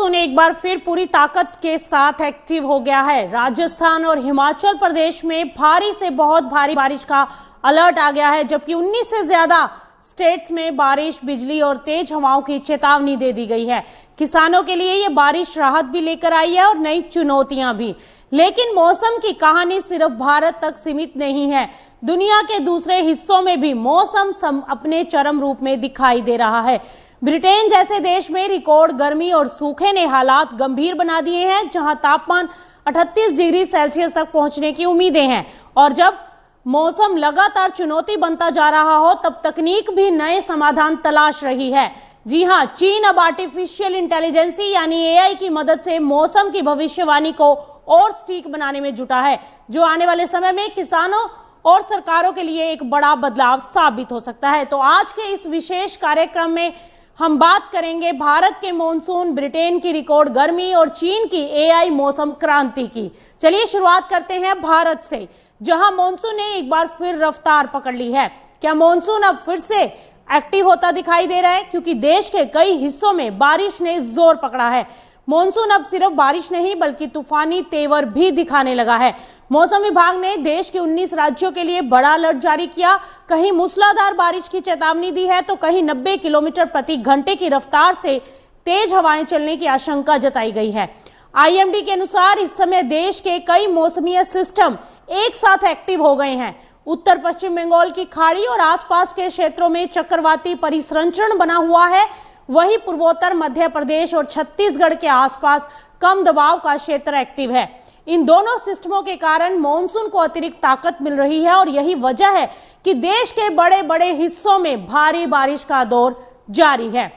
Monsoon एक बार फिर पूरी ताकत के साथ एक्टिव हो गया है। राजस्थान और हिमाचल प्रदेश में भारी से बहुत भारी बारिश का अलर्ट आ गया है, जबकि 19 से ज्यादा स्टेट्स में बारिश, बिजली और तेज हवाओं की चेतावनी दे दी गई है। किसानों के लिए ये बारिश राहत भी लेकर आई है और नई चुनौतियां भी। लेकिन मौसम की कहानी सिर्फ भारत तक सीमित नहीं है। दुनिया के दूसरे हिस्सों में भी मौसम अपने चरम रूप में दिखाई दे रहा है। ब्रिटेन जैसे देश में रिकॉर्ड गर्मी और सूखे ने हालात गंभीर बना दिए हैं, जहां तापमान 38 डिग्री सेल्सियस तक पहुंचने की उम्मीदें हैं। और जब मौसम लगातार चुनौती बनता जा रहा हो, तब तकनीक भी नए समाधान तलाश रही है। जी हां, चीन अब आर्टिफिशियल इंटेलिजेंसी यानी एआई की मदद से मौसम की भविष्यवाणी को और सटीक बनाने में जुटा है, जो आने वाले समय में किसानों और सरकारों के लिए एक बड़ा बदलाव साबित हो सकता है। तो आज के इस विशेष कार्यक्रम में हम बात करेंगे भारत के मॉनसून, ब्रिटेन की रिकॉर्ड गर्मी और चीन की एआई मौसम क्रांति की। चलिए शुरुआत करते हैं भारत से, जहां मॉनसून ने एक बार फिर रफ्तार पकड़ ली है। क्या मॉनसून अब फिर से एक्टिव होता दिखाई दे रहा है? क्योंकि देश के कई हिस्सों में बारिश ने जोर पकड़ा है। मॉनसून अब सिर्फ बारिश नहीं बल्कि तूफानी तेवर भी दिखाने लगा है। मौसम विभाग ने देश के 19 राज्यों के लिए बड़ा अलर्ट जारी किया। कहीं मूसलाधार बारिश की चेतावनी दी है, तो कहीं 90 किलोमीटर प्रति घंटे की रफ्तार से तेज हवाएं चलने की आशंका जताई गई है। आईएमडी के अनुसार इस समय देश के कई मौसमीय सिस्टम एक साथ एक्टिव हो गए हैं। उत्तर पश्चिम बंगाल की खाड़ी और आसपास के क्षेत्रों में चक्रवाती परिसंचरण बना हुआ है। वहीं पूर्वोत्तर मध्य प्रदेश और छत्तीसगढ़ के आसपास कम दबाव का क्षेत्र एक्टिव है। इन दोनों सिस्टमों के कारण मॉनसून को अतिरिक्त ताकत मिल रही है और यही वजह है कि देश के बड़े बड़े हिस्सों में भारी बारिश का दौर जारी है।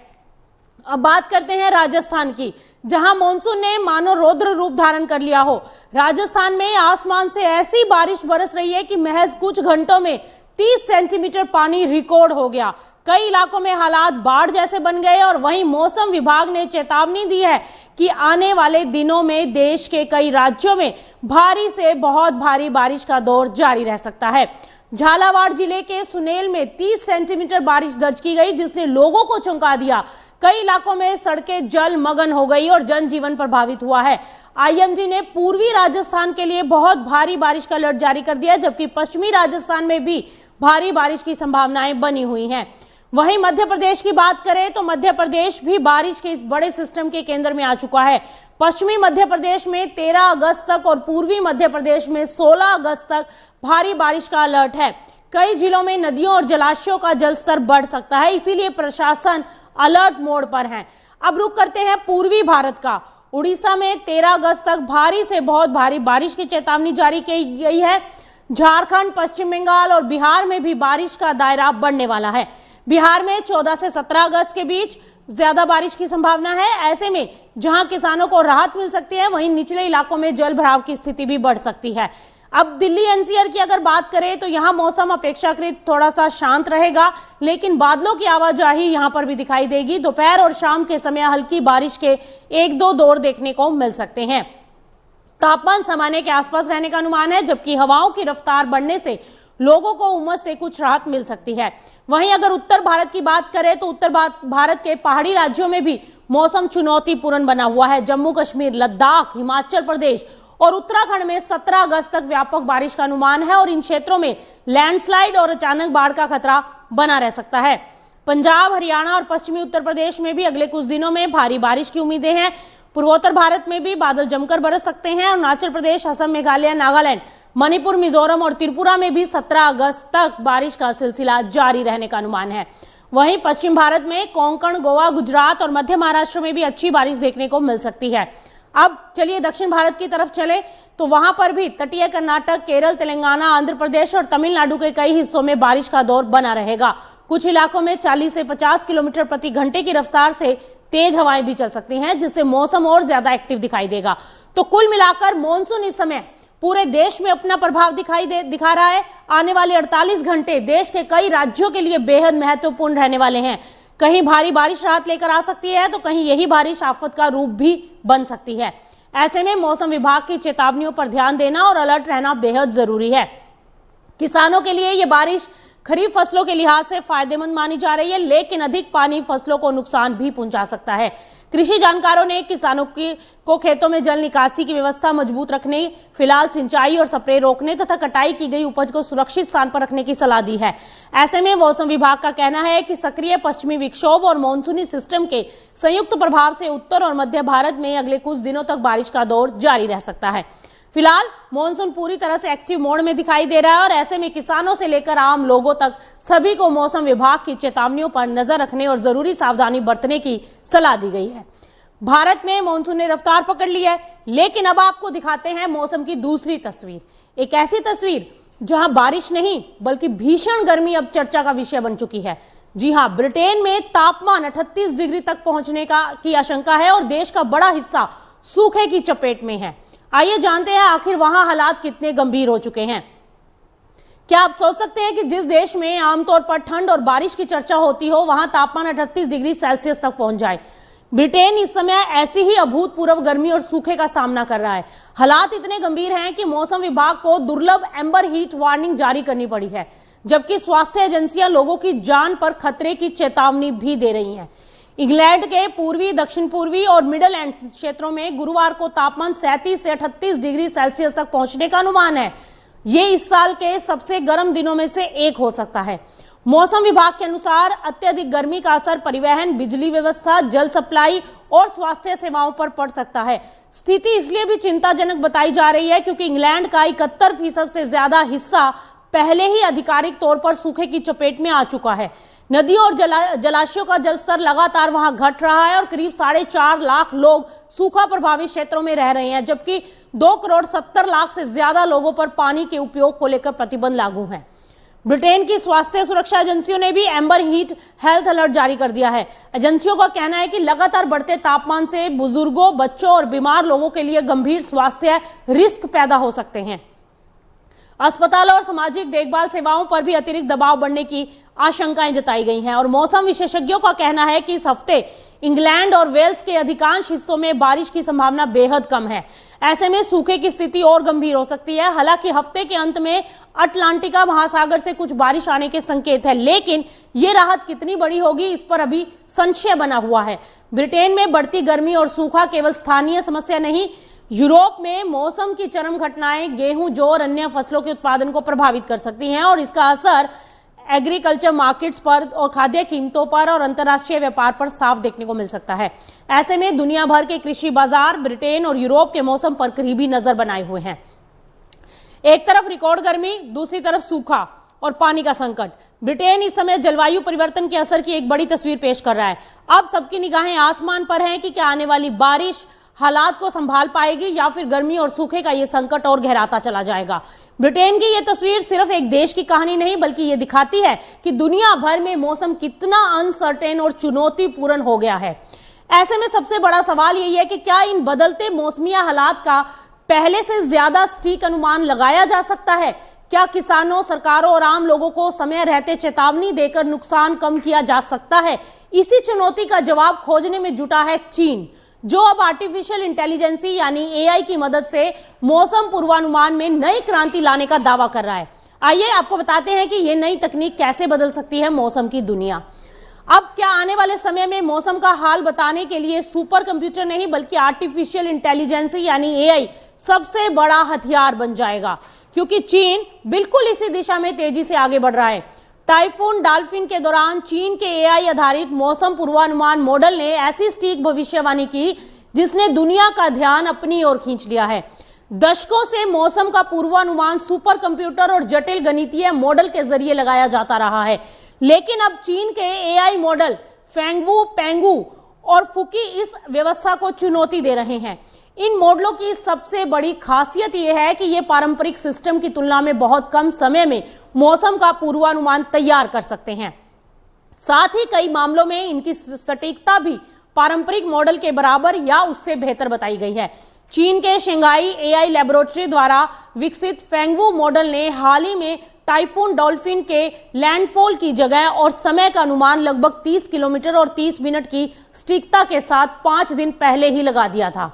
अब बात करते हैं राजस्थान की, जहां मॉनसून ने मानो रौद्र रूप धारण कर लिया हो। राजस्थान में आसमान से ऐसी बारिश बरस रही है कि महज कुछ घंटों में 30 सेंटीमीटर पानी रिकॉर्ड हो गया। कई इलाकों में हालात बाढ़ जैसे बन गए और वहीं मौसम विभाग ने चेतावनी दी है कि आने वाले दिनों में देश के कई राज्यों में भारी से बहुत भारी बारिश का दौर जारी रह सकता है। झालावाड़ जिले के सुनेल में 30 सेंटीमीटर बारिश दर्ज की गई, जिसने लोगों को चौंका दिया। कई इलाकों में सड़कें जलमग्न हो गई और जनजीवन प्रभावित हुआ है। आईएमडी ने पूर्वी राजस्थान के लिए बहुत भारी बारिश का अलर्ट जारी कर दिया, जबकि पश्चिमी राजस्थान में भी भारी बारिश की संभावनाएं बनी हुई हैं। वहीं मध्य प्रदेश की बात करें तो मध्य प्रदेश भी बारिश के इस बड़े सिस्टम के केंद्र में आ चुका है। पश्चिमी मध्य प्रदेश में 13 अगस्त तक और पूर्वी मध्य प्रदेश में 16 अगस्त तक भारी बारिश का अलर्ट है। कई जिलों में नदियों और जलाशयों का जलस्तर बढ़ सकता है, इसीलिए प्रशासन अलर्ट मोड पर है। अब रुक करते हैं पूर्वी भारत का। उड़ीसा में 13 अगस्त तक भारी से बहुत भारी बारिश की चेतावनी जारी की गई है। झारखंड, पश्चिम बंगाल और बिहार में भी बारिश का दायरा बढ़ने वाला है। बिहार में 14 से 17 अगस्त के बीच ज्यादा बारिश की संभावना है। ऐसे में जहां किसानों को राहत मिल सकती है, वहीं निचले इलाकों में जल भराव की स्थिति भी बढ़ सकती है। अब दिल्ली एनसीआर की अगर बात करें तो यहां मौसम अपेक्षाकृत थोड़ा सा शांत रहेगा, लेकिन बादलों की आवाजाही यहां पर भी दिखाई देगी। दोपहर और शाम के समय हल्की बारिश के 1-2 दौर देखने को मिल सकते हैं। तापमान सामान्य के आसपास रहने का अनुमान है, जबकि हवाओं की रफ्तार बढ़ने से लोगों को उमस से कुछ राहत मिल सकती है। वहीं अगर उत्तर भारत की बात करें तो उत्तर भारत के पहाड़ी राज्यों में भी मौसम चुनौतीपूर्ण बना हुआ है। जम्मू कश्मीर, लद्दाख, हिमाचल प्रदेश और उत्तराखंड में 17 अगस्त तक व्यापक बारिश का अनुमान है और इन क्षेत्रों में लैंडस्लाइड और अचानक बाढ़ का खतरा बना रह सकता है। पंजाब, हरियाणा और पश्चिमी उत्तर प्रदेश में भी अगले कुछ दिनों में भारी बारिश की उम्मीदें हैं। पूर्वोत्तर भारत में भी बादल जमकर बरस सकते हैं। अरुणाचल प्रदेश, असम, मेघालय, नागालैंड, मणिपुर, मिजोरम और त्रिपुरा में भी 17 अगस्त तक बारिश का सिलसिला जारी रहने का अनुमान है। वहीं पश्चिम भारत में कोंकण, गोवा, गुजरात और मध्य महाराष्ट्र में भी अच्छी बारिश देखने को मिल सकती है। अब चलिए दक्षिण भारत की तरफ चले तो वहां पर भी तटीय कर्नाटक, केरल, तेलंगाना, आंध्र प्रदेश और तमिलनाडु के कई हिस्सों में बारिश का दौर बना रहेगा। कुछ इलाकों में 40 से 50 किलोमीटर प्रति घंटे की रफ्तार से तेज हवाएं भी चल सकती हैं, जिससे मौसम और ज्यादा एक्टिव दिखाई देगा। तो कुल मिलाकर मॉनसून इस समय पूरे देश में अपना प्रभाव दिखा रहा है। आने वाले 48 घंटे देश के कई राज्यों के लिए बेहद महत्वपूर्ण रहने वाले हैं। कहीं भारी बारिश राहत लेकर आ सकती है, तो कहीं यही बारिश आफत का रूप भी बन सकती है। ऐसे में मौसम विभाग की चेतावनियों पर ध्यान देना और अलर्ट रहना बेहद जरूरी है। किसानों के लिए ये बारिश खरीफ फसलों के लिहाज से फायदेमंद मानी जा रही है, लेकिन अधिक पानी फसलों को नुकसान भी पहुंचा सकता है। कृषि जानकारों ने किसानों को खेतों में जल निकासी की व्यवस्था मजबूत रखने, फिलहाल सिंचाई और स्प्रे रोकने तथा कटाई की गई उपज को सुरक्षित स्थान पर रखने की सलाह दी है। ऐसे में मौसम विभाग का कहना है कि सक्रिय पश्चिमी विक्षोभ और मानसूनी सिस्टम के संयुक्त प्रभाव से उत्तर और मध्य भारत में अगले कुछ दिनों तक बारिश का दौर जारी रह सकता है। फिलहाल मॉनसून पूरी तरह से एक्टिव मोड में दिखाई दे रहा है और ऐसे में किसानों से लेकर आम लोगों तक सभी को मौसम विभाग की चेतावनियों पर नजर रखने और जरूरी सावधानी बरतने की सलाह दी गई है। भारत में मॉनसून ने रफ्तार पकड़ ली है, लेकिन अब आपको दिखाते हैं मौसम की दूसरी तस्वीर, एक ऐसी तस्वीर जहां बारिश नहीं बल्कि भीषण गर्मी अब चर्चा का विषय बन चुकी है। जी हां, ब्रिटेन में तापमान 38 डिग्री तक पहुंचने की आशंका है और देश का बड़ा हिस्सा सूखे की चपेट में है। आइए जानते हैं आखिर वहां हालात कितने गंभीर हो चुके हैं। क्या आप सोच सकते हैं कि जिस देश में आमतौर पर ठंड और बारिश की चर्चा होती हो, वहां तापमान 38 डिग्री सेल्सियस तक पहुंच जाए। ब्रिटेन इस समय ऐसी ही अभूतपूर्व गर्मी और सूखे का सामना कर रहा है। हालात इतने गंभीर हैं कि मौसम विभाग को दुर्लभ एम्बर हीट वार्निंग जारी करनी पड़ी है, जबकि स्वास्थ्य एजेंसियां लोगों की जान पर खतरे की चेतावनी भी दे रही हैं। इंग्लैंड के पूर्वी, दक्षिण पूर्वी और मिडल एंड क्षेत्रों में गुरुवार को तापमान 37 से 38 डिग्री सेल्सियस तक पहुंचने का अनुमान है। ये इस साल के सबसे गर्म दिनों में से एक हो सकता है। मौसम विभाग के अनुसार अत्यधिक गर्मी का असर परिवहन, बिजली व्यवस्था, जल सप्लाई और स्वास्थ्य सेवाओं पर पड़ सकता है। स्थिति इसलिए भी चिंताजनक बताई जा रही है क्योंकि इंग्लैंड का 71% से ज्यादा हिस्सा पहले ही आधिकारिक तौर पर सूखे की चपेट में आ चुका है। नदियों और जलाशयों का जलस्तर लगातार वहां घट रहा है और करीब 4.5 लाख लोग सूखा प्रभावित क्षेत्रों में रह रहे हैं, जबकि 2,70,00,000 से ज्यादा लोगों पर पानी के उपयोग को लेकर प्रतिबंध लागू है। ब्रिटेन की स्वास्थ्य सुरक्षा एजेंसियों ने भी एम्बर हीट हेल्थ अलर्ट जारी कर दिया है। एजेंसियों का कहना है कि लगातार बढ़ते तापमान से बुजुर्गों, बच्चों और बीमार लोगों के लिए गंभीर स्वास्थ्य रिस्क पैदा हो सकते हैं। अस्पतालों और सामाजिक देखभाल सेवाओं पर भी अतिरिक्त दबाव बढ़ने की आशंकाएं जताई गई हैं और मौसम विशेषज्ञों का कहना है कि इस हफ्ते इंग्लैंड और वेल्स के अधिकांश हिस्सों में बारिश की संभावना बेहद कम है। ऐसे में सूखे की स्थिति और गंभीर हो सकती है। हालांकि हफ्ते के अंत में अटलांटिका महासागर से कुछ बारिश आने के संकेत है, लेकिन ये राहत कितनी बड़ी होगी इस पर अभी संशय बना हुआ है। ब्रिटेन में बढ़ती गर्मी और सूखा केवल स्थानीय समस्या नहीं, यूरोप में मौसम की चरम घटनाएं गेहूं, जौ और अन्य फसलों के उत्पादन को प्रभावित कर सकती हैं और इसका असर एग्रीकल्चर मार्केट्स पर और खाद्य कीमतों पर और अंतर्राष्ट्रीय व्यापार पर साफ देखने को मिल सकता है। ऐसे में दुनिया भर के कृषि बाजार ब्रिटेन और यूरोप के मौसम पर करीबी नजर बनाए हुए हैं। एक तरफ रिकॉर्ड गर्मी, दूसरी तरफ सूखा और पानी का संकट। ब्रिटेन इस समय जलवायु परिवर्तन के असर की एक बड़ी तस्वीर पेश कर रहा है। अब सबकी निगाहें आसमान पर हैं कि क्या आने वाली बारिश हालात को संभाल पाएगी या फिर गर्मी और सूखे का ये संकट और गहराता चला जाएगा। ब्रिटेन की ये तस्वीर सिर्फ एक देश की कहानी नहीं बल्कि ये दिखाती है कि दुनिया भर में मौसम कितना अनसर्टेन और चुनौतीपूर्ण हो गया है। ऐसे में सबसे बड़ा सवाल यही है कि क्या इन बदलते मौसमी हालात का पहले से ज्यादा सटीक अनुमान लगाया जा सकता है? क्या किसानों, सरकारों और आम लोगों को समय रहते चेतावनी देकर नुकसान कम किया जा सकता है? इसी चुनौती का जवाब खोजने में जुटा है चीन, जो अब आर्टिफिशियल इंटेलिजेंसी यानी एआई की मदद से मौसम पूर्वानुमान में नई क्रांति लाने का दावा कर रहा है। आइए आपको बताते हैं कि यह नई तकनीक कैसे बदल सकती है मौसम की दुनिया। अब क्या आने वाले समय में मौसम का हाल बताने के लिए सुपर कंप्यूटर नहीं बल्कि आर्टिफिशियल इंटेलिजेंसी यानी एआई सबसे बड़ा हथियार बन जाएगा, क्योंकि चीन बिल्कुल इसी दिशा में तेजी से आगे बढ़ रहा है। टाइफून डाल्फिन के दौरान चीन के एआई आधारित मौसम पूर्वानुमान मॉडल ने ऐसी सटीक भविष्यवाणी की जिसने दुनिया का ध्यान अपनी ओर खींच लिया है। दशकों से मौसम का पूर्वानुमान सुपर कंप्यूटर और जटिल गणितीय मॉडल के जरिए लगाया जाता रहा है, लेकिन अब चीन के एआई मॉडल फेंगवू, पेंगू और फुकी इस व्यवस्था को चुनौती दे रहे हैं। इन मॉडलों की सबसे बड़ी खासियत यह है कि ये पारंपरिक सिस्टम की तुलना में बहुत कम समय में मौसम का पूर्वानुमान तैयार कर सकते हैं। साथ ही कई मामलों में इनकी सटीकता भी पारंपरिक मॉडल के बराबर या उससे बेहतर बताई गई है। चीन के शंघाई एआई लैबोरेटरी द्वारा विकसित फेंगवू मॉडल ने हाल ही में टाइफून डॉल्फिन के लैंडफॉल की जगह और समय का अनुमान लगभग 30 किलोमीटर और 30 मिनट की सटीकता के साथ 5 दिन पहले ही लगा दिया था।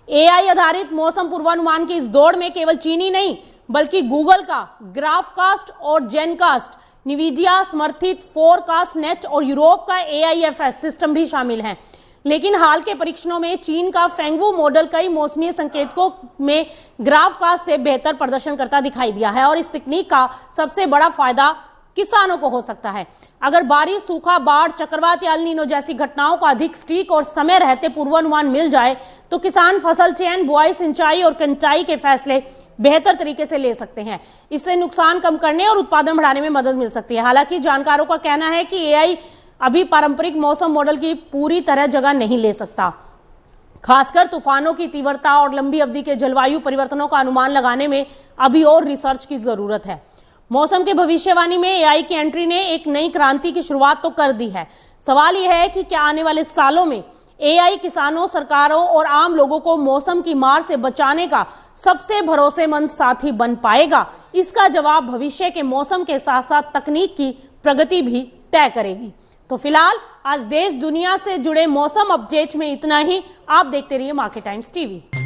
एआई आधारित मौसम पूर्वानुमान की इस दौड़ में केवल चीनी नहीं बल्कि गूगल का ग्राफकास्ट और जेनकास्ट, निविडिया समर्थित फोरकास्ट नेट और यूरोप का एआईएफएस सिस्टम भी शामिल हैं। लेकिन हाल के परीक्षणों में चीन का फेंगवू मॉडल कई मौसमी संकेतकों में ग्राफ का से बेहतर प्रदर्शन करता दिखाई दिया है और इस तकनीक का सबसे बड़ा फायदा किसानों को हो सकता है। अगर बारिश, सूखा, बाढ़, चक्रवात या एल नीनो जैसी घटनाओं का अधिक सटीक और समय रहते पूर्वानुमान मिल जाए तो किसान फसल चयन, बुआई, सिंचाई और कटाई के फैसले बेहतर तरीके से ले सकते हैं। इससे नुकसान कम करने और उत्पादन बढ़ाने में मदद मिल सकती है। हालांकि जानकारों का कहना है कि एआई अभी पारंपरिक मौसम मॉडल की पूरी तरह जगह नहीं ले सकता। खासकर तूफानों की तीव्रता और लंबी अवधि के जलवायु परिवर्तनों का अनुमान लगाने में अभी और रिसर्च की जरूरत है। मौसम के भविष्यवाणी में एआई की एंट्री ने एक नई क्रांति की शुरुआत तो कर दी है। सवाल यह है कि क्या आने वाले सालों में एआई किसानों, सरकारों और आम लोगों को मौसम की मार से बचाने का सबसे भरोसेमंद साथी बन पाएगा? इसका जवाब भविष्य के मौसम के साथ साथ तकनीक की प्रगति भी तय करेगी। तो फिलहाल आज देश दुनिया से जुड़े मौसम अपडेट में इतना ही। आप देखते रहिए मार्केट टाइम्स टीवी।